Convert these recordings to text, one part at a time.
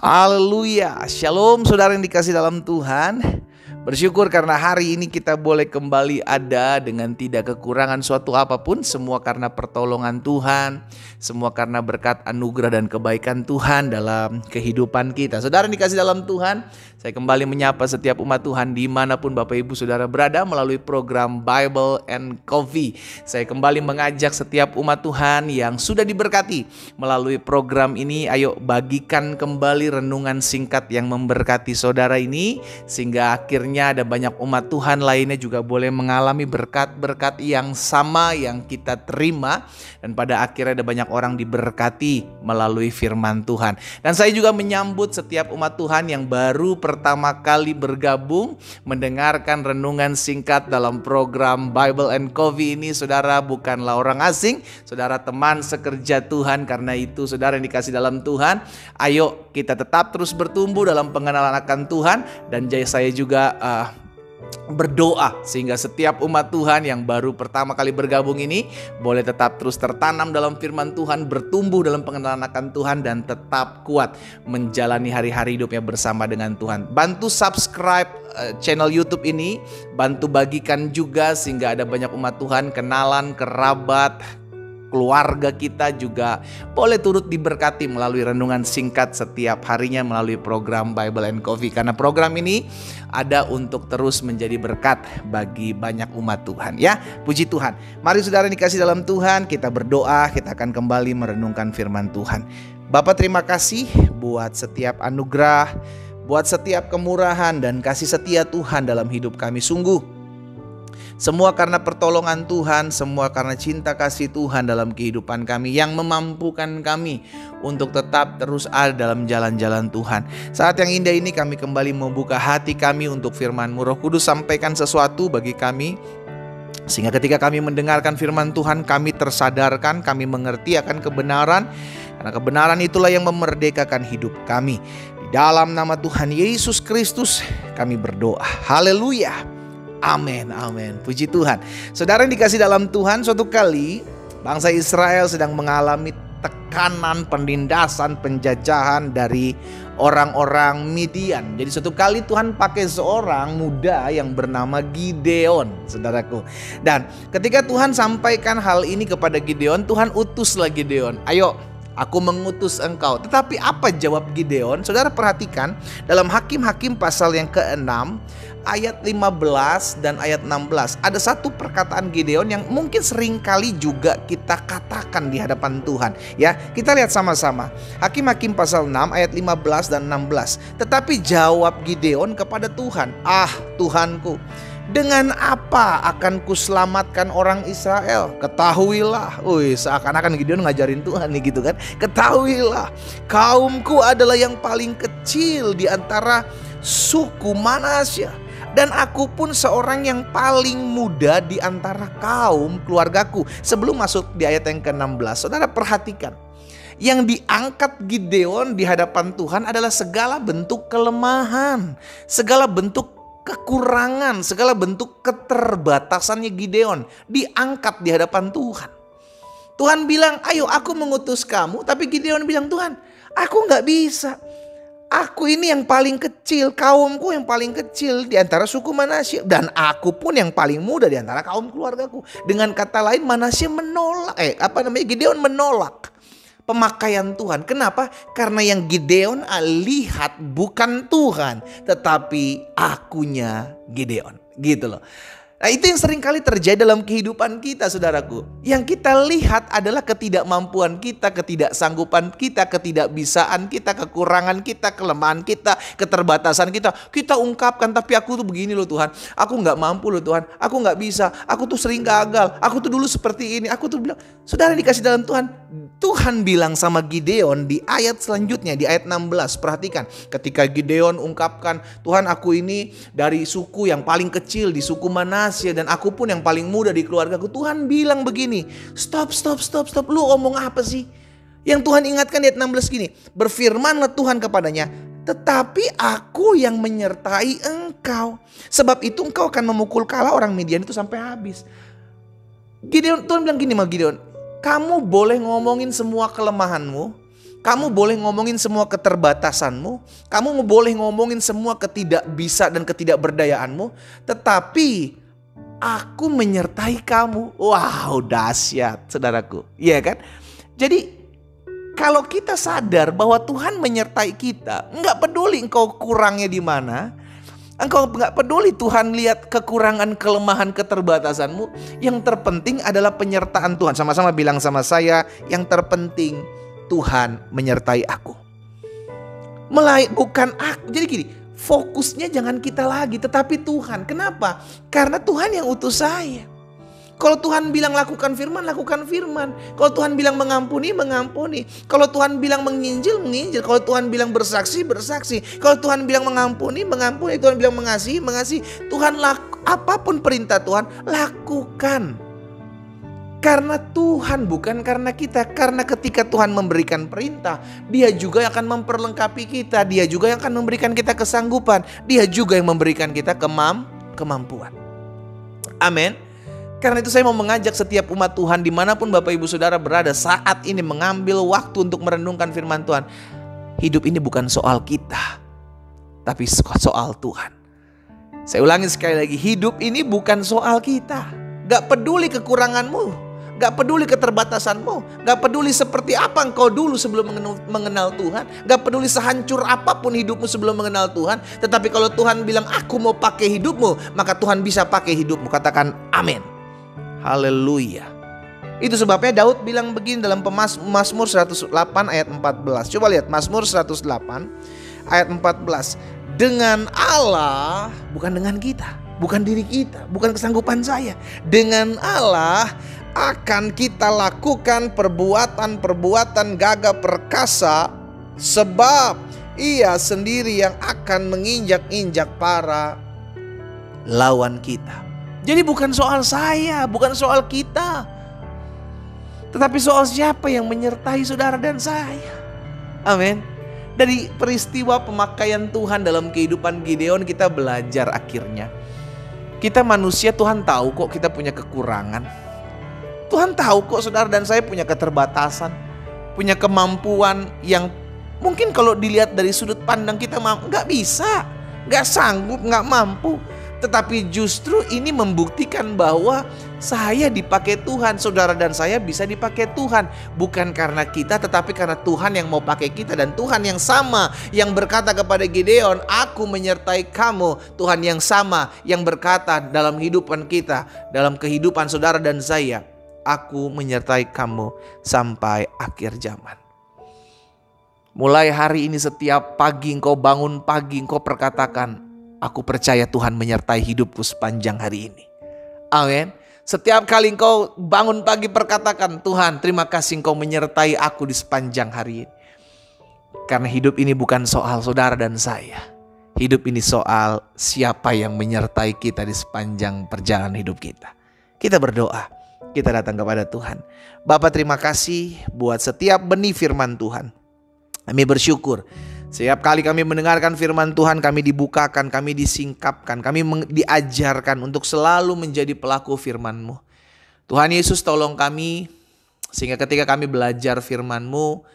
Haleluya. Shalom saudara yang dikasih dalam Tuhan. Bersyukur karena hari ini kita boleh kembali ada dengan tidak kekurangan suatu apapun. Semua karena pertolongan Tuhan, semua karena berkat anugerah dan kebaikan Tuhan dalam kehidupan kita. Saudara yang dikasih dalam Tuhan, saya kembali menyapa setiap umat Tuhan dimanapun Bapak Ibu Saudara berada melalui program Bible and Coffee. Saya kembali mengajak setiap umat Tuhan yang sudah diberkati melalui program ini, ayo bagikan kembali renungan singkat yang memberkati saudara ini, sehingga akhirnya ada banyak umat Tuhan lainnya juga boleh mengalami berkat-berkat yang sama yang kita terima, dan pada akhirnya ada banyak orang diberkati melalui firman Tuhan. Dan saya juga menyambut setiap umat Tuhan yang baru pertama kali bergabung mendengarkan renungan singkat dalam program Bible and Coffee ini. Saudara bukanlah orang asing, saudara teman sekerja Tuhan. Karena itu saudara yang dikasih dalam Tuhan, ayo kita tetap terus bertumbuh dalam pengenalan akan Tuhan. Dan saya juga berdoa sehingga setiap umat Tuhan yang baru pertama kali bergabung ini boleh tetap terus tertanam dalam firman Tuhan, bertumbuh dalam pengenalan akan Tuhan, dan tetap kuat menjalani hari-hari hidupnya bersama dengan Tuhan. Bantu subscribe channel YouTube ini, bantu bagikan juga sehingga ada banyak umat Tuhan, kenalan, kerabat, keluarga kita juga boleh turut diberkati melalui renungan singkat setiap harinya melalui program Bible and Coffee. Karena program ini ada untuk terus menjadi berkat bagi banyak umat Tuhan ya. Puji Tuhan. Mari saudara dikasih dalam Tuhan, kita berdoa, kita akan kembali merenungkan firman Tuhan. Bapa, terima kasih buat setiap anugerah, buat setiap kemurahan dan kasih setia Tuhan dalam hidup kami. Sungguh semua karena pertolongan Tuhan, semua karena cinta kasih Tuhan dalam kehidupan kami yang memampukan kami untuk tetap terus ada dalam jalan-jalan Tuhan. Saat yang indah ini kami kembali membuka hati kami untuk firman-Mu. Roh Kudus, sampaikan sesuatu bagi kami, sehingga ketika kami mendengarkan firman Tuhan, kami tersadarkan, kami mengerti akan kebenaran. Karena kebenaran itulah yang memerdekakan hidup kami. Di dalam nama Tuhan Yesus Kristus kami berdoa. Haleluya. Amin, amin. Puji Tuhan. Saudara yang dikasih dalam Tuhan, suatu kali bangsa Israel sedang mengalami tekanan, penindasan, penjajahan dari orang-orang Midian. Jadi suatu kali Tuhan pakai seorang muda yang bernama Gideon, saudaraku. Dan ketika Tuhan sampaikan hal ini kepada Gideon, Tuhan utuslah Gideon. Ayo, aku mengutus engkau. Tetapi apa jawab Gideon? Saudara perhatikan dalam Hakim-Hakim pasal yang ke-6 ayat 15 dan ayat 16. Ada satu perkataan Gideon yang mungkin sering kali juga kita katakan di hadapan Tuhan. Ya, kita lihat sama-sama. Hakim-Hakim pasal 6 ayat 15 dan 16. Tetapi jawab Gideon kepada Tuhan, "Ah, Tuhanku, dengan apa akan kuselamatkan orang Israel? Ketahuilah." Seakan-akan Gideon ngajarin Tuhan nih gitu kan. "Ketahuilah, kaumku adalah yang paling kecil di antara suku Manasya, dan aku pun seorang yang paling muda di antara kaum keluargaku." Sebelum masuk di ayat yang ke-16, saudara perhatikan. Yang diangkat Gideon di hadapan Tuhan adalah segala bentuk kelemahan, segala bentuk kekurangan, segala bentuk keterbatasannya Gideon diangkat di hadapan Tuhan. Tuhan bilang, "Ayo aku mengutus kamu." Tapi Gideon bilang, "Tuhan, aku gak bisa. Aku ini yang paling kecil, kaumku yang paling kecil di antara suku Manasya, dan aku pun yang paling muda di antara kaum keluargaku." Dengan kata lain, Manasya menolak, Gideon menolak pemakaian Tuhan. Kenapa? Karena yang Gideon lihat bukan Tuhan, tetapi akunya Gideon. Gitu loh. Nah, itu yang sering kali terjadi dalam kehidupan kita, saudaraku. Yang kita lihat adalah ketidakmampuan kita, ketidaksanggupan kita, ketidakbisaan kita, kekurangan kita, kelemahan kita, keterbatasan kita. Kita ungkapkan, "Tapi aku tuh begini loh Tuhan, aku gak mampu loh Tuhan, aku gak bisa, aku tuh sering gagal, aku tuh dulu seperti ini, aku tuh bilang." Saudara dikasih dalam Tuhan, Tuhan bilang sama Gideon di ayat selanjutnya, di ayat 16. Perhatikan, ketika Gideon ungkapkan, "Tuhan, aku ini dari suku yang paling kecil di suku Manasya, dan aku pun yang paling muda di keluargaku." Tuhan bilang begini, Stop. Lu omong apa sih? Yang Tuhan ingatkan di ayat 16 gini, "Berfirmanlah Tuhan kepadanya, tetapi aku yang menyertai engkau. Sebab itu engkau akan memukul kala orang Midian itu sampai habis." Tuhan bilang gini sama Gideon, "Kamu boleh ngomongin semua kelemahanmu, Kamu boleh ngomongin semua keterbatasanmu, kamu boleh ngomongin semua ketidakbisa dan ketidakberdayaanmu, tetapi aku menyertai kamu. Wow, dahsyat saudaraku. Iya kan? Jadi kalau kita sadar bahwa Tuhan menyertai kita, nggak peduli engkau kurangnya di mana, engkau nggak peduli Tuhan lihat kekurangan, kelemahan, keterbatasanmu. Yang terpenting adalah penyertaan Tuhan. Sama-sama bilang sama saya, yang terpenting Tuhan menyertai aku. Bukan aku. Jadi gini, fokusnya jangan kita lagi, tetapi Tuhan. Kenapa? Karena Tuhan yang utus saya. Kalau Tuhan bilang lakukan firman, lakukan firman. Kalau Tuhan bilang mengampuni, mengampuni. Kalau Tuhan bilang menginjil, menginjil. Kalau Tuhan bilang bersaksi, bersaksi. Kalau Tuhan bilang mengampuni, mengampuni. Tuhan bilang mengasihi, mengasihi. Tuhan apapun perintah Tuhan, lakukan. Karena Tuhan, bukan karena kita. Karena ketika Tuhan memberikan perintah, Dia juga yang akan memperlengkapi kita. Dia juga yang akan memberikan kita kesanggupan. Dia juga yang memberikan kita kemampuan. Amin. Karena itu saya mau mengajak setiap umat Tuhan dimanapun Bapak Ibu Saudara berada saat ini mengambil waktu untuk merenungkan firman Tuhan. Hidup ini bukan soal kita, tapi soal Tuhan. Saya ulangi sekali lagi, hidup ini bukan soal kita. Gak peduli kekuranganmu, gak peduli keterbatasanmu, gak peduli seperti apa engkau dulu sebelum mengenal Tuhan, gak peduli sehancur apapun hidupmu sebelum mengenal Tuhan. Tetapi kalau Tuhan bilang aku mau pakai hidupmu, maka Tuhan bisa pakai hidupmu. Katakan amin. Haleluya. Itu sebabnya Daud bilang begini dalam Mazmur 108 ayat 14. Coba lihat Mazmur 108 ayat 14. Dengan Allah, bukan dengan kita, bukan diri kita, bukan kesanggupan saya. Dengan Allah akan kita lakukan perbuatan-perbuatan gagah perkasa, sebab Ia sendiri yang akan menginjak-injak para lawan kita. Jadi bukan soal saya, bukan soal kita, tetapi soal siapa yang menyertai saudara dan saya. Amin. Dari peristiwa pemakaian Tuhan dalam kehidupan Gideon kita belajar akhirnya. Kita manusia, Tuhan tahu kok kita punya kekurangan. Tuhan tahu kok saudara dan saya punya keterbatasan, punya kemampuan yang mungkin kalau dilihat dari sudut pandang kita nggak bisa, nggak sanggup, nggak mampu. Tetapi justru ini membuktikan bahwa saya dipakai Tuhan, saudara dan saya bisa dipakai Tuhan. Bukan karena kita, tetapi karena Tuhan yang mau pakai kita. Dan Tuhan yang sama yang berkata kepada Gideon, aku menyertai kamu. Tuhan yang sama yang berkata dalam kehidupan kita, dalam kehidupan saudara dan saya, aku menyertai kamu sampai akhir zaman. Mulai hari ini setiap pagi engkau bangun pagi, engkau perkatakan, aku percaya Tuhan menyertai hidupku sepanjang hari ini. Amin. Setiap kali engkau bangun pagi perkatakan, Tuhan terima kasih engkau menyertai aku di sepanjang hari ini. Karena hidup ini bukan soal saudara dan saya. Hidup ini soal siapa yang menyertai kita di sepanjang perjalanan hidup kita. Kita berdoa, kita datang kepada Tuhan. Bapa terima kasih buat setiap benih firman Tuhan. Kami bersyukur. Setiap kali kami mendengarkan firman Tuhan, kami dibukakan, kami disingkapkan, kami diajarkan untuk selalu menjadi pelaku firman-Mu. Tuhan Yesus tolong kami, sehingga ketika kami belajar firman-Mu,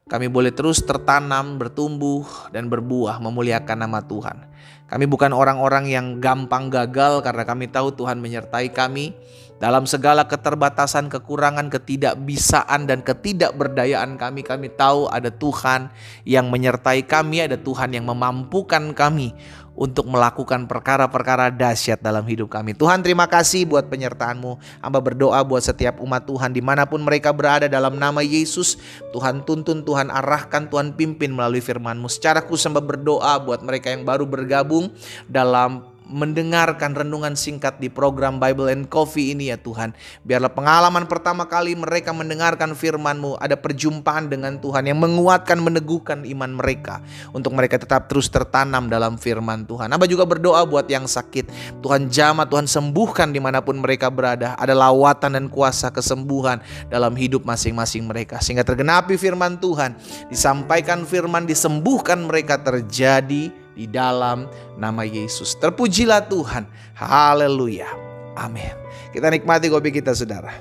kami boleh terus tertanam, bertumbuh, dan berbuah memuliakan nama Tuhan. Kami bukan orang-orang yang gampang gagal karena kami tahu Tuhan menyertai kami. Dalam segala keterbatasan, kekurangan, ketidakbisaan, dan ketidakberdayaan kami tahu ada Tuhan yang menyertai kami, ada Tuhan yang memampukan kami untuk melakukan perkara-perkara dahsyat dalam hidup kami. Tuhan terima kasih buat penyertaan-Mu. Hamba berdoa buat setiap umat Tuhan dimanapun mereka berada dalam nama Yesus. Tuhan tuntun, Tuhan arahkan, Tuhan pimpin melalui firman-Mu. Secara khusus hamba berdoa buat mereka yang baru bergabung dalam mendengarkan renungan singkat di program Bible and Coffee ini ya Tuhan. Biarlah pengalaman pertama kali mereka mendengarkan firman-Mu, ada perjumpaan dengan Tuhan yang menguatkan, meneguhkan iman mereka, untuk mereka tetap terus tertanam dalam firman Tuhan. Hamba juga berdoa buat yang sakit, Tuhan jamah, Tuhan sembuhkan dimanapun mereka berada. Ada lawatan dan kuasa kesembuhan dalam hidup masing-masing mereka, sehingga tergenapi firman Tuhan, disampaikan firman, disembuhkan mereka, terjadi di dalam nama Yesus. Terpujilah Tuhan. Haleluya. Amin. Kita nikmati kopi kita saudara.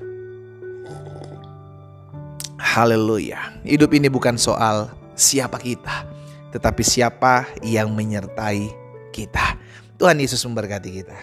Haleluya. Hidup ini bukan soal siapa kita, tetapi siapa yang menyertai kita. Tuhan Yesus memberkati kita.